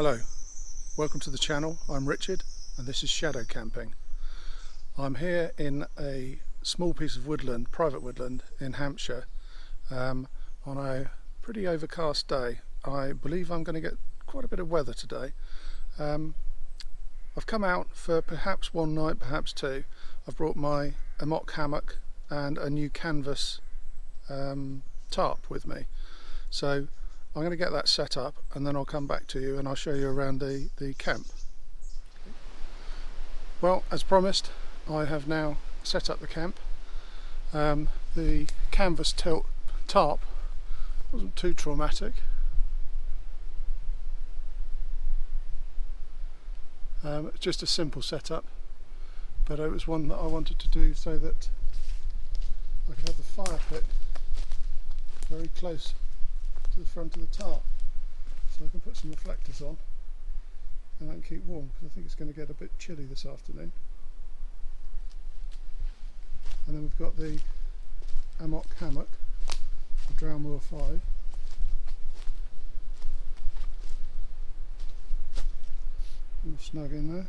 Hello, welcome to the channel. I'm Richard and this is shadow camping. I'm here in a small piece of woodland, private woodland in Hampshire, on a pretty overcast day. I believe I'm going to get quite a bit of weather today. I've come out for perhaps one night, perhaps two. I've brought my mock hammock and a new canvas tarp with me. So I'm going to get that set up and then I'll come back to you and I'll show you around the camp. Well, as promised, I have now set up the camp. The canvas tarp wasn't too traumatic. It's just a simple setup, but it was one that I wanted to do so that I could have the fire pit very close to the front of the tarp, so I can put some reflectors on and I can keep warm, because I think it's going to get a bit chilly this afternoon. And then we've got the mock hammock, the Drown Moor 5. All snug in there,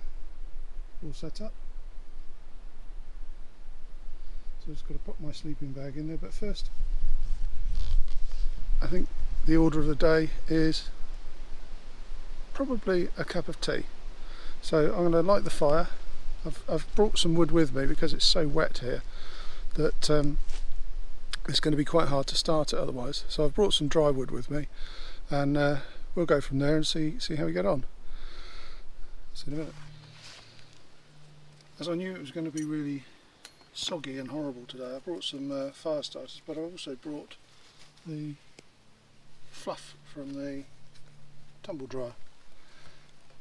all set up. So I've just got to put my sleeping bag in there, but first I think the order of the day is probably a cup of tea. So I'm going to light the fire. I've brought some wood with me because it's so wet here that it's going to be quite hard to start it otherwise. So I've brought some dry wood with me, and we'll go from there and see how we get on. See in a minute. As I knew it was going to be really soggy and horrible today, I brought some fire starters, but I also brought the fluff from the tumble dryer,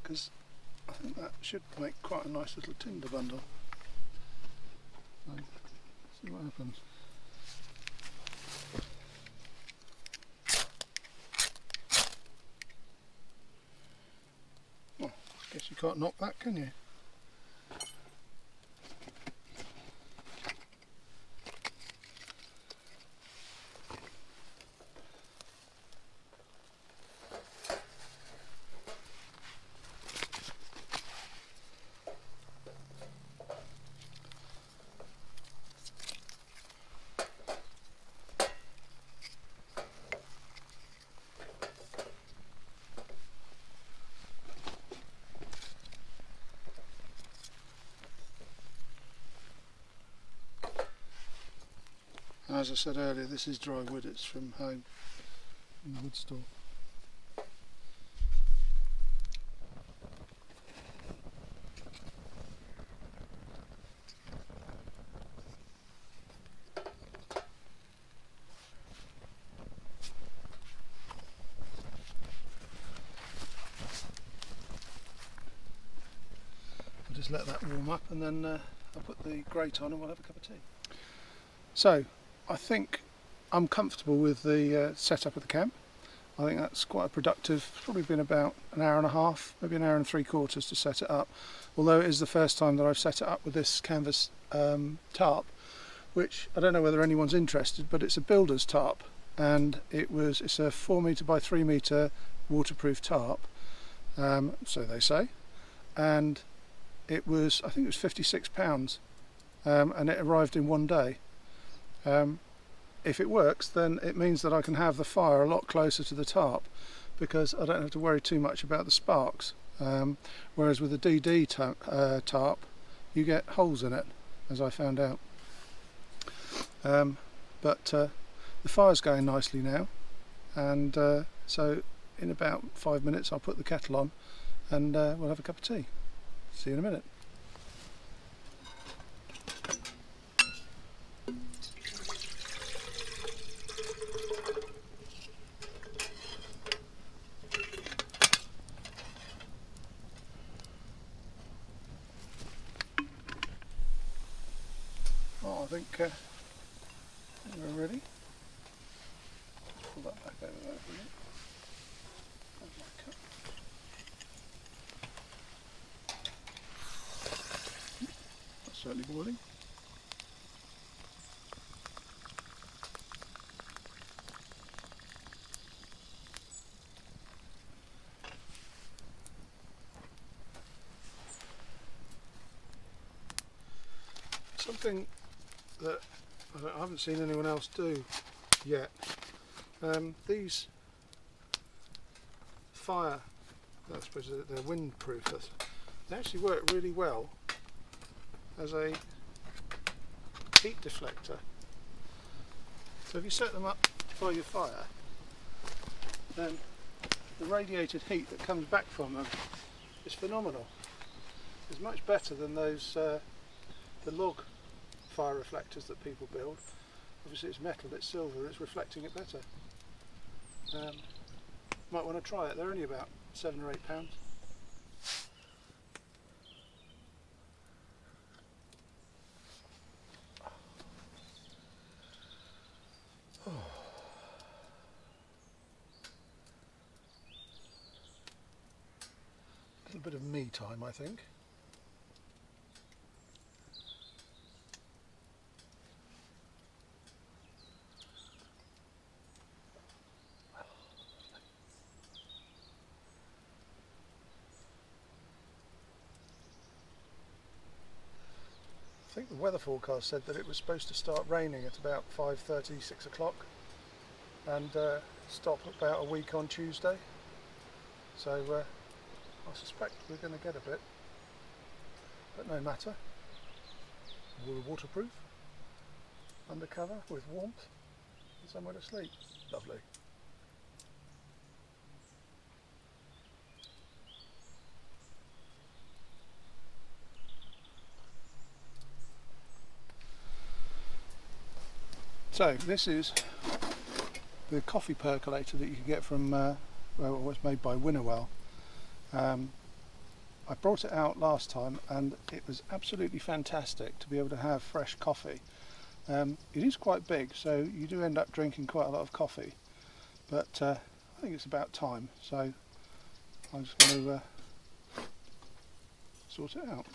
because I think that should make quite a nice little tinder bundle. So, see what happens. Well, I guess you can't knock that, can you? As I said earlier, this is dry wood, it's from home, in the wood store. I'll just let that warm up and then I'll put the grate on and we'll have a cup of tea. So, I think I'm comfortable with the setup of the camp. I think that's quite productive. It's probably been about an hour and a half, maybe an hour and 3/4 to set it up. Although it is the first time that I've set it up with this canvas tarp, which I don't know whether anyone's interested, but it's a builder's tarp, and it's a 4 metre by 3 metre waterproof tarp, so they say, and I think it was £56, and it arrived in one day. If it works, then it means that I can have the fire a lot closer to the tarp, because I don't have to worry too much about the sparks, whereas with the DD tarp you get holes in it, as I found out. But the fire's going nicely now, and so in about 5 minutes I'll put the kettle on and we'll have a cup of tea. See you in a minute. I think we're ready. Just pull that back over there for a minute. There's my cup. That's certainly boiling. thing that I haven't seen anyone else do yet, these fire, I suppose they're windproof, they actually work really well as a heat deflector. So if you set them up by your fire, then the radiated heat that comes back from them is phenomenal. It's much better than those the log fire reflectors that people build. Obviously it's metal, it's silver, it's reflecting it better. Might want to try it. They're only about £7 or £8. A little bit of me time, I think. I think the weather forecast said that it was supposed to start raining at about 5:30, 6 o'clock and stop about a week on Tuesday. So I suspect we're going to get a bit, but no matter. We're waterproof, undercover with warmth and somewhere to sleep. Lovely. So this is the coffee percolator that you can get from, well, it was made by Winnowell. I brought it out last time and it was absolutely fantastic to be able to have fresh coffee. It is quite big, so you do end up drinking quite a lot of coffee, but I think it's about time, so I'm just going to sort it out.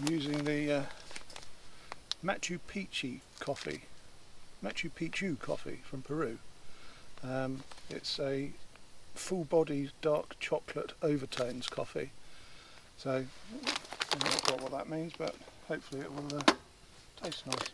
I'm using the Machu Picchu coffee from Peru. It's a full-bodied dark chocolate overtones coffee. So I'm not sure what that means, but hopefully it will taste nice.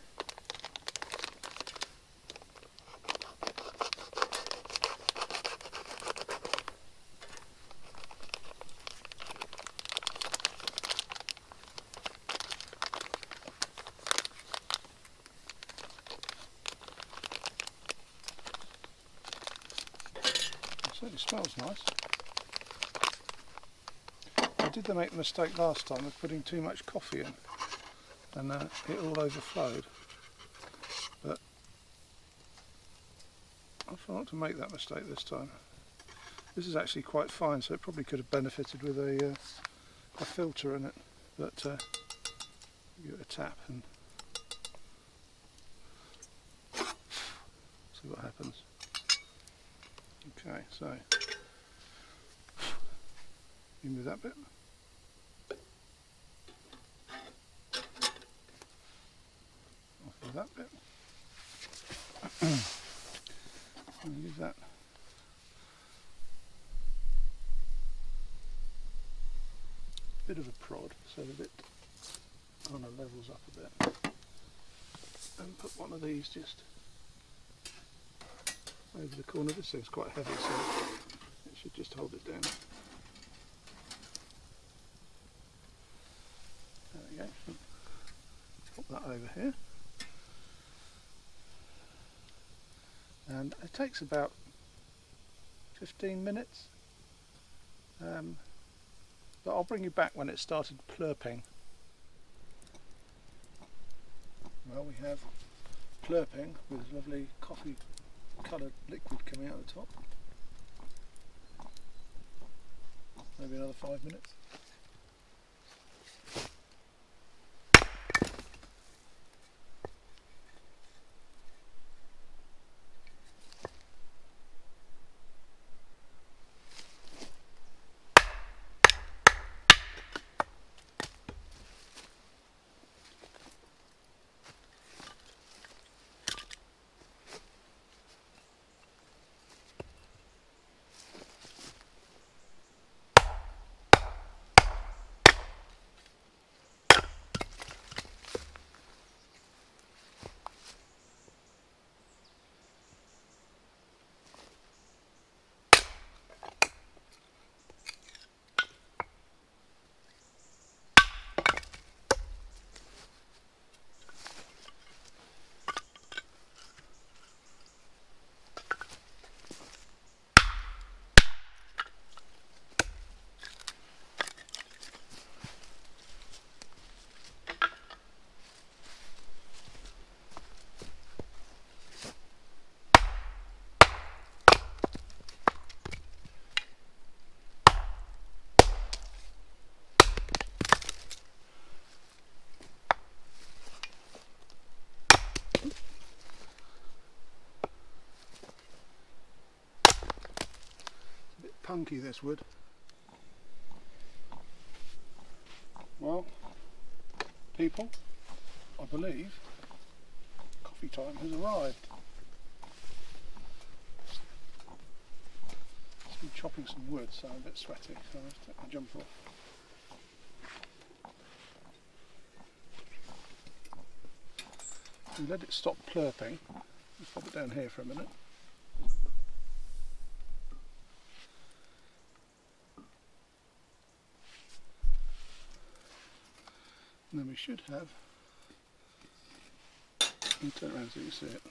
Certainly smells nice. I did make the mistake last time of putting too much coffee in and it all overflowed, but I thought not to make that mistake this time. This is actually quite fine, so it probably could have benefited with a filter in it, but give it a tap and see what happens. Okay, so you move that bit. Off with that bit. And use that. Bit of a prod so that it kind of levels up a bit. And put one of these just over the corner. This thing's quite heavy, so it should just hold it down. There we go. Put that over here. And it takes about 15 minutes. But I'll bring you back when it started plurping. Well, we have plurping with lovely coffee coloured liquid coming out the top. Maybe another 5 minutes. punky, this wood. Well, people, I believe coffee time has arrived. I've been chopping some wood, so I'm a bit sweaty, so I have to take my jumper off. And let it stop plurping. Let's pop it down here for a minute. And then we should have, let me turn around so you can see it.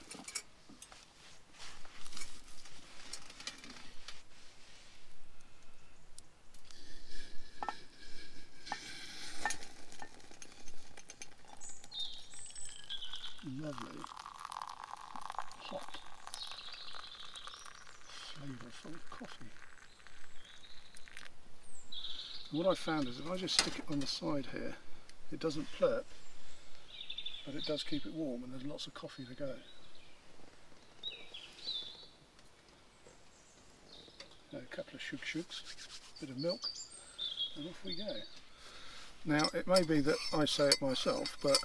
Lovely, hot, flavourful coffee. And what I found is if I just stick it on the side here, it doesn't plurp, but it does keep it warm, and there's lots of coffee to go. A couple of shugs, bit of milk, and off we go. Now it may be that I say it myself, but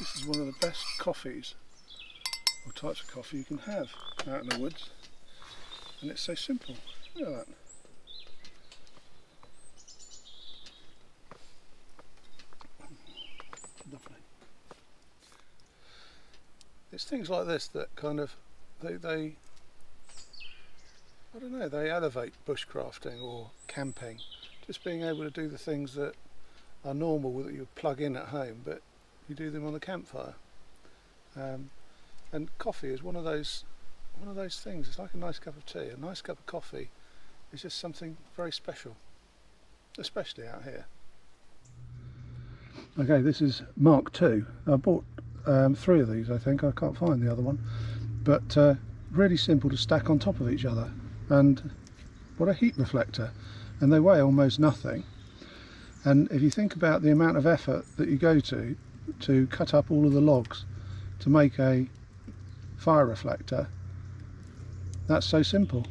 this is one of the best coffees, or types of coffee you can have out in the woods, and it's so simple. Look at that. Lovely. It's things like this that kind of, they I don't know, they elevate bushcrafting or camping. Just being able to do the things that are normal that you plug in at home, but you do them on the campfire. And coffee is one of those things. It's like a nice cup of tea. A nice cup of coffee is just something very special, especially out here. Okay, this is Mark II. I bought 3 of these, I think. I can't find the other one, but really simple to stack on top of each other. And what a heat reflector, and they weigh almost nothing. And if you think about the amount of effort that you go to cut up all of the logs to make a fire reflector, that's so simple.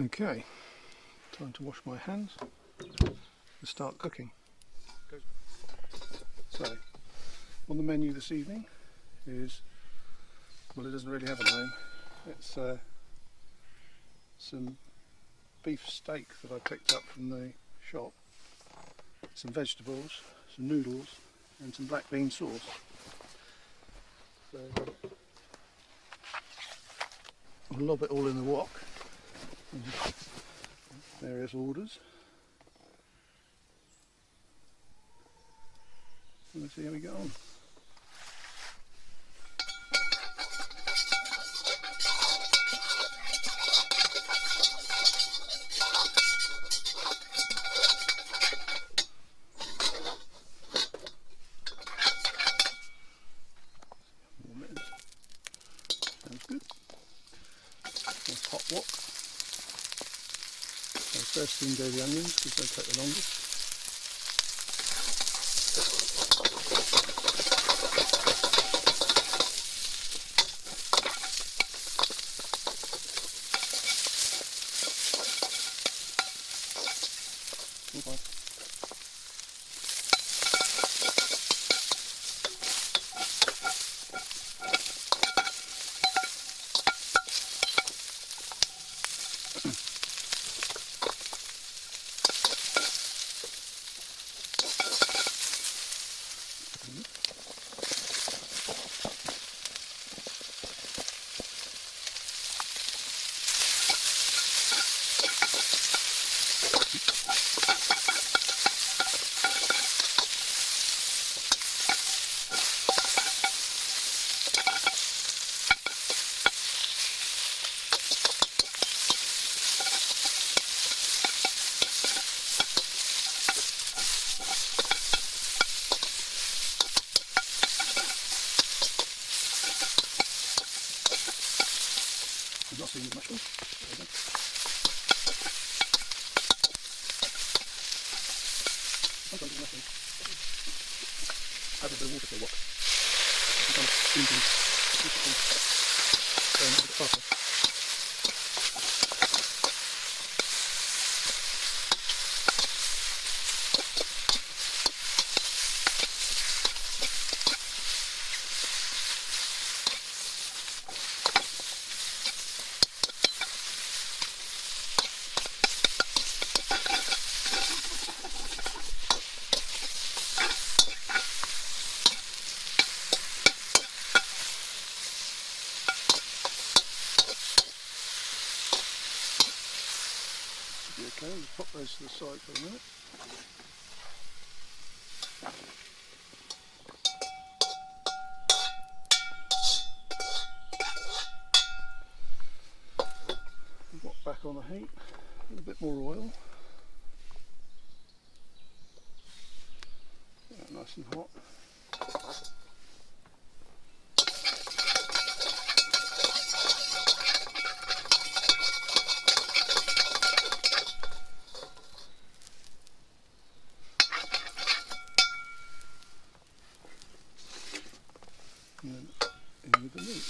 Okay, time to wash my hands and start cooking. So, on the menu this evening is, well, it doesn't really have a name. It's some beef steak that I picked up from the shop, some vegetables, some noodles and some black bean sauce. So I'll lob it all in the wok. Various orders. And let's see how we get on. Sounds good. Nice hot wok. So first thing go the onions because they take the longest. Okay. I've not seen the mushrooms. There we go. Sometimes the mushrooms. Add a bit of water to the wok. And kind of squeezing. Going a bit faster. Okay, we'll pop those to the side for a minute. Wok back on the heat, a little bit more oil. Get that nice and hot. And then in with the meat.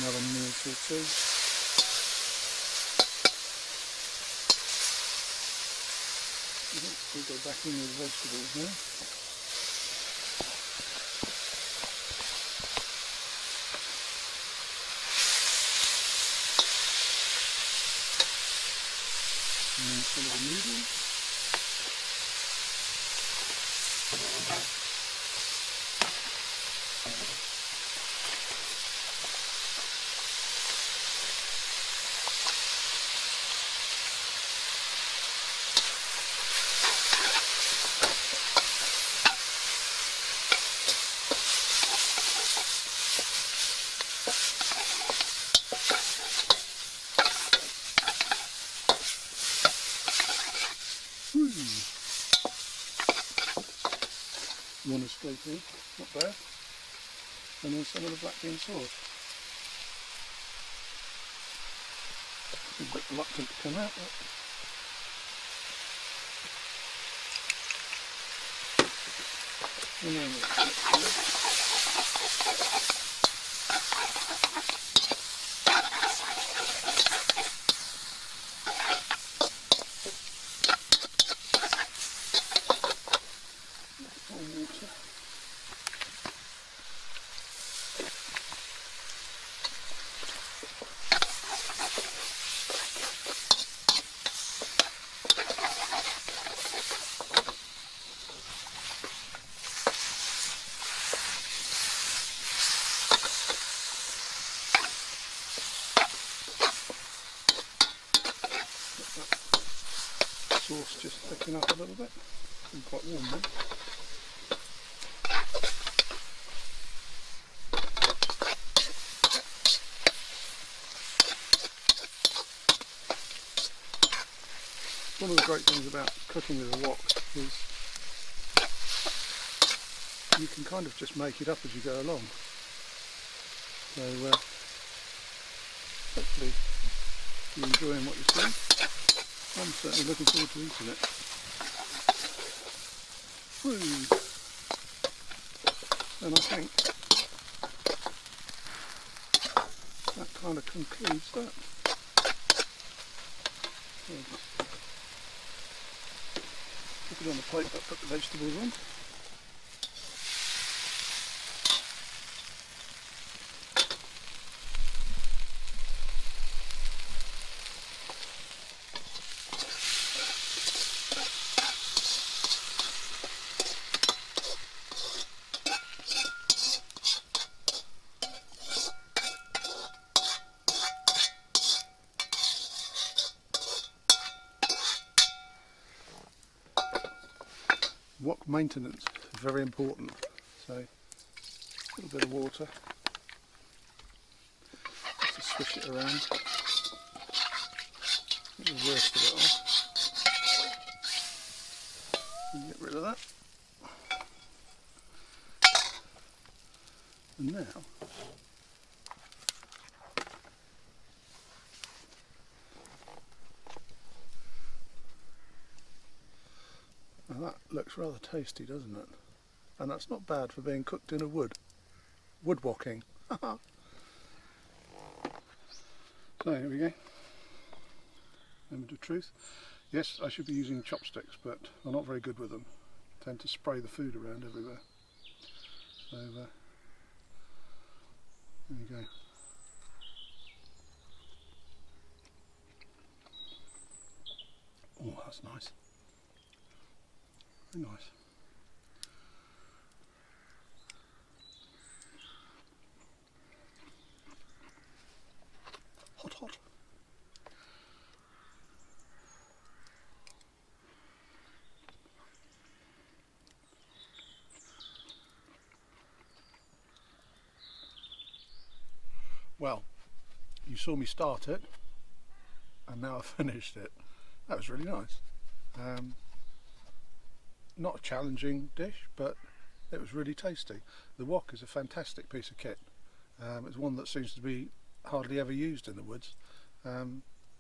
Another minute or two. We'll go back in with the vegetables now. And then some of the noodles. one escaping, not bad. And then some of the black bean sauce. A bit reluctant to come out, but and then water. Sauce just thicking up a little bit. It's been quite warm then. One of the great things about cooking with a wok is you can kind of just make it up as you go along. So hopefully you're enjoying what you're seeing. I'm certainly looking forward to eating it. Woo. And I think that kind of concludes that. So just put it on the plate, but put the vegetables on. Wok maintenance is very important, so a little bit of water just to swish it around, get the worst of it off, and get rid of that. And now that looks rather tasty, doesn't it? And that's not bad for being cooked in a woodwocking. So here we go. Moment of truth. Yes, I should be using chopsticks, but I'm not very good with them. I tend to spray the food around everywhere. So there you go. Oh, that's nice. Very nice. Hot, hot. Well, you saw me start it, and now I've finished it. That was really nice. Not a challenging dish, but it was really tasty. The wok is a fantastic piece of kit. It's one that seems to be hardly ever used in the woods.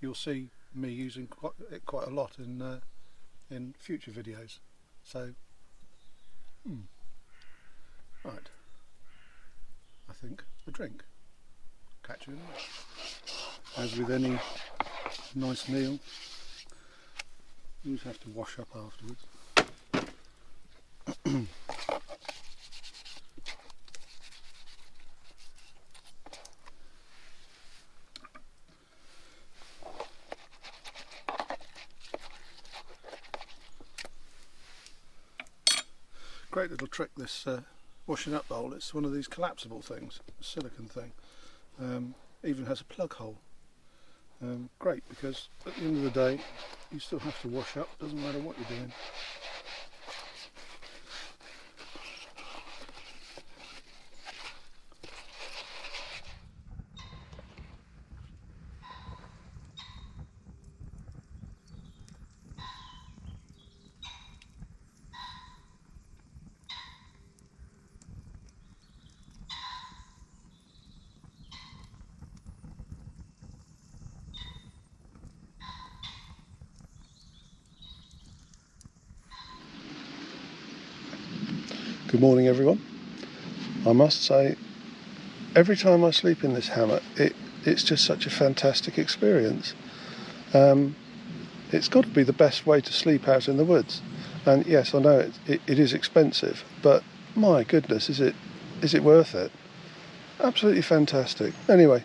You'll see me using it quite a lot in future videos. So, right. I think a drink. Catch you in a minute. As with any nice meal, you just have to wash up afterwards. Great little trick, this washing up bowl. It's one of these collapsible things, a silicone thing. Even has a plug hole. Great, because at the end of the day you still have to wash up, doesn't matter what you're doing. Good morning everyone. I must say, every time I sleep in this hammock, it's just such a fantastic experience. It's got to be the best way to sleep out in the woods. And yes, I know it is expensive, but my goodness, is it worth it? Absolutely fantastic. Anyway,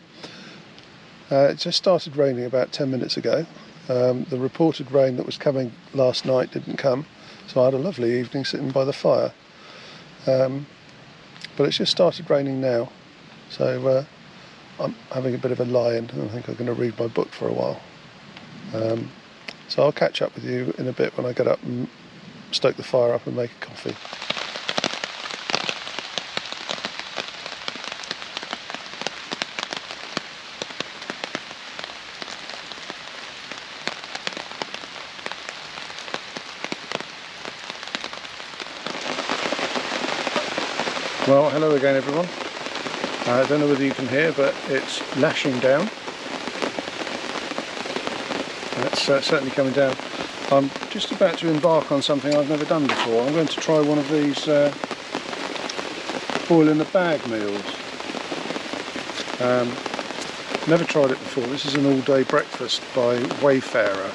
it just started raining about 10 minutes ago. The reported rain that was coming last night didn't come, so I had a lovely evening sitting by the fire. But it's just started raining now, so I'm having a bit of a lie-in. I think I'm going to read my book for a while. So I'll catch up with you in a bit when I get up and stoke the fire up and make a coffee. Well, hello again everyone. I don't know whether you can hear, but it's lashing down. It's certainly coming down. I'm just about to embark on something I've never done before. I'm going to try one of these boil in the bag meals. Never tried it before. This is an all-day breakfast by Wayfarer.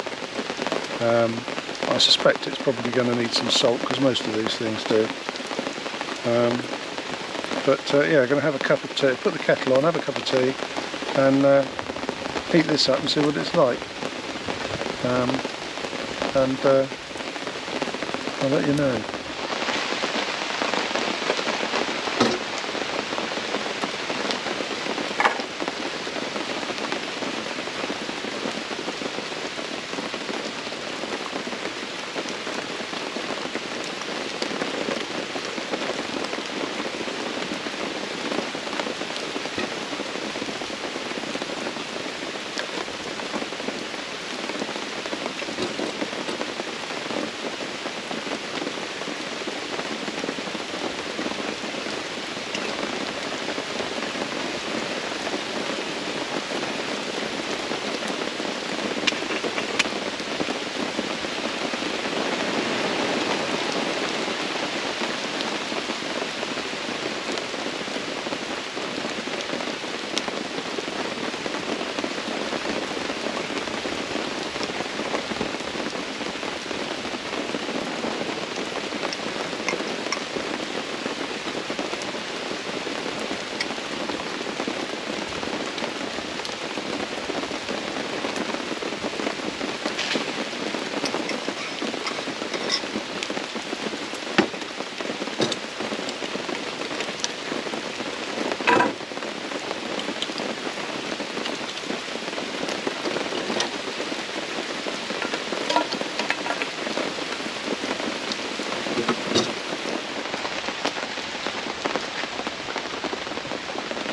I suspect it's probably going to need some salt, because most of these things do. Yeah, I'm going to have a cup of tea, put the kettle on, have a cup of tea, and heat this up and see what it's like. I'll let you know.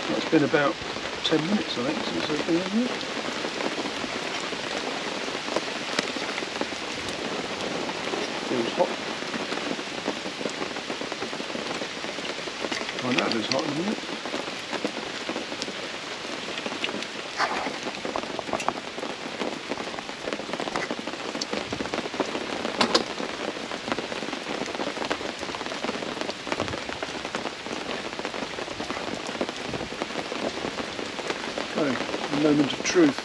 It's been about 10 minutes, I think, since I've been in here. Feels hot. I know it's hot in here. A moment of truth.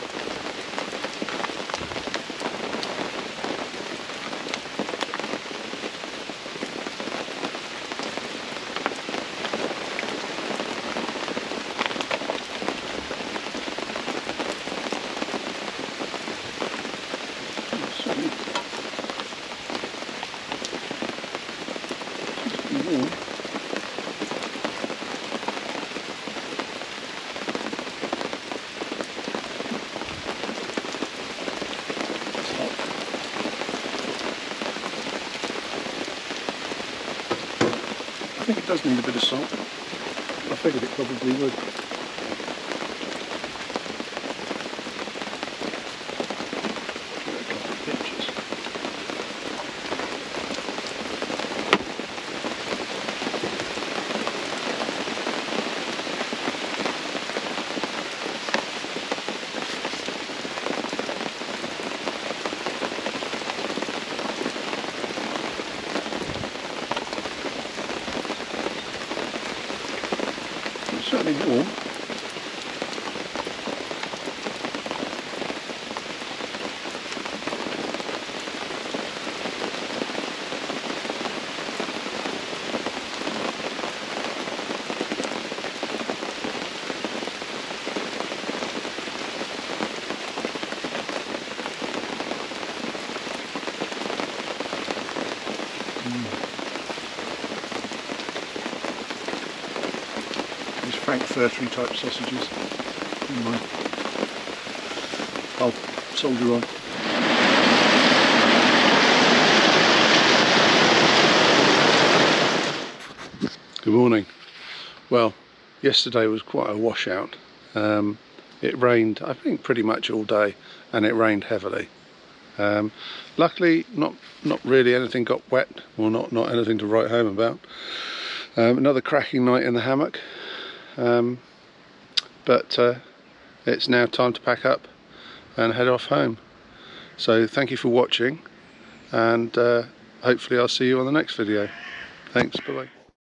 I think it does need a bit of salt. I figured it probably would. A couple of pinches. It's certainly warm. These Frankfurter type sausages. Never mind. I'll soldier on. Good morning. Well, yesterday was quite a washout. It rained, I think, pretty much all day, and it rained heavily. Luckily, not really anything got wet, or not anything to write home about. Another cracking night in the hammock, but it's now time to pack up and head off home. So thank you for watching, and hopefully I'll see you on the next video. Thanks, bye bye.